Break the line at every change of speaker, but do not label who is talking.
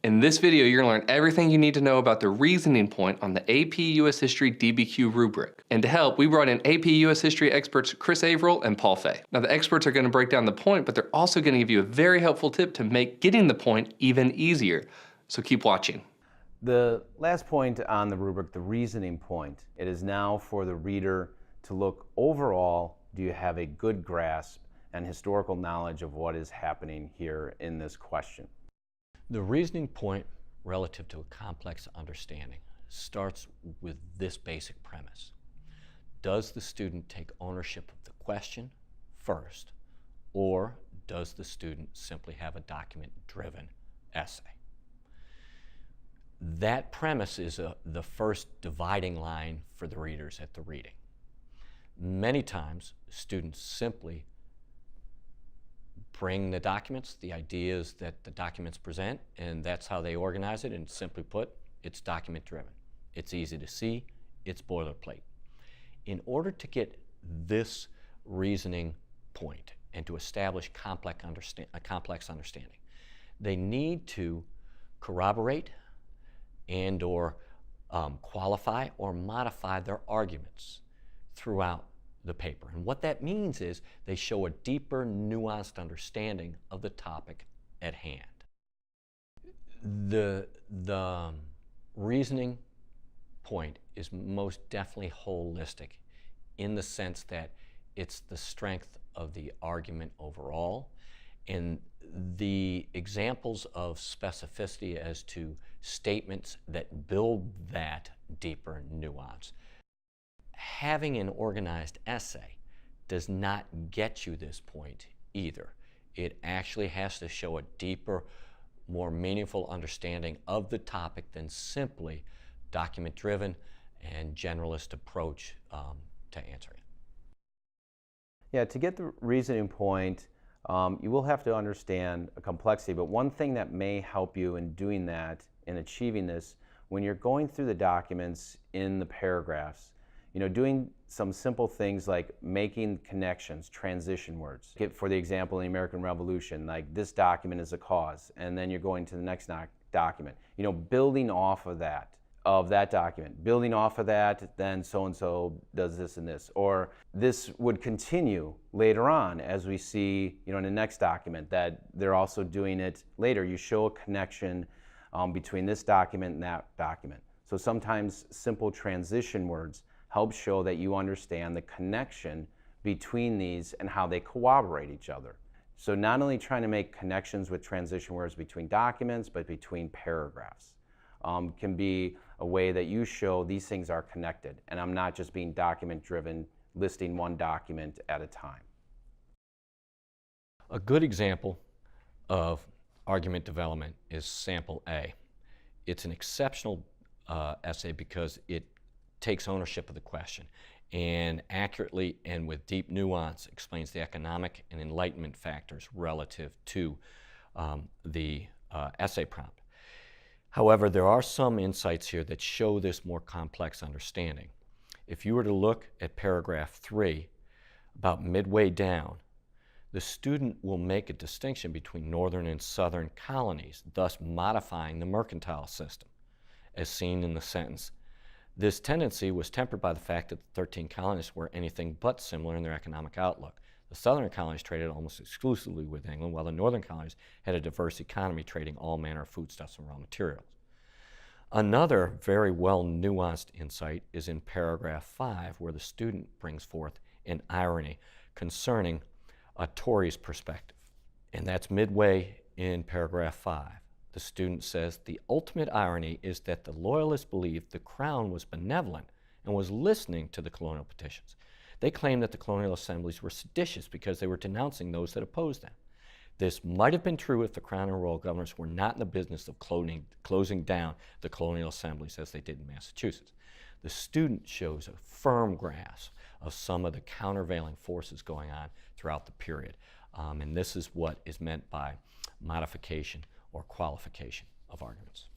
In this video, you're going to learn everything you need to know about the reasoning point on the AP US History DBQ rubric. And to help, we brought in AP US History experts Chris Averill and Faeh. Now, the experts are going to break down the point, but they're also going to give you a very helpful tip to make getting the point even easier. So keep watching.
The last point on the rubric, the reasoning point, it is now for the reader to look overall, do you have a good grasp and historical knowledge of what is happening here in this question?
The reasoning point relative to a complex understanding starts with this basic premise. Does the student take ownership of the question first, or does the student simply have a document-driven essay? That premise is the first dividing line for the readers at the reading. Many times, students simply bring the documents, the ideas that the documents present, and that's how they organize it, and simply put, it's document-driven. It's easy to see, it's boilerplate. In order to get this reasoning point and to establish a complex understanding, they need to corroborate and/or qualify or modify their arguments throughout the paper. And what that means is they show a deeper, nuanced understanding of the topic at hand. The reasoning point is most definitely holistic in the sense that it's the strength of the argument overall, and the examples of specificity as to statements that build that deeper nuance. Having an organized essay does not get you this point either. It actually has to show a deeper, more meaningful understanding of the topic than simply document-driven and generalist approach to answering it.
Yeah, to get the reasoning point, you will have to understand a complexity, but one thing that may help you in doing that, in achieving this, when you're going through the documents in the paragraphs, doing some simple things like making connections, transition words. For the example, in the American Revolution, like this document is a cause, and then you're going to the next document. Building off of that document. Building off of that, then so-and-so does this and this. Or this would continue later on as we see, in the next document, that they're also doing it later. You show a connection between this document and that document. So sometimes simple transition words help show that you understand the connection between these and how they corroborate each other. So not only trying to make connections with transition words between documents, but between paragraphs can be a way that you show these things are connected, and I'm not just being document-driven, listing one document at a time.
A good example of argument development is Sample A. It's an exceptional essay because it takes ownership of the question and accurately and with deep nuance explains the economic and enlightenment factors relative to the essay prompt. However, there are some insights here that show this more complex understanding. If you were to look at paragraph 3, about midway down, the student will make a distinction between northern and southern colonies, thus modifying the mercantile system, as seen in the sentence. This tendency was tempered by the fact that the 13 colonies were anything but similar in their economic outlook. The southern colonies traded almost exclusively with England, while the northern colonies had a diverse economy trading all manner of foodstuffs and raw materials. Another very well nuanced insight is in paragraph 5, where the student brings forth an irony concerning a Tory's perspective. And that's midway in paragraph 5. The student says, the ultimate irony is that the Loyalists believed the Crown was benevolent and was listening to the colonial petitions. They claimed that the colonial assemblies were seditious because they were denouncing those that opposed them. This might have been true if the Crown and Royal governors were not in the business of closing down the colonial assemblies as they did in Massachusetts. The student shows a firm grasp of some of the countervailing forces going on throughout the period. And this is what is meant by modification or qualification of arguments.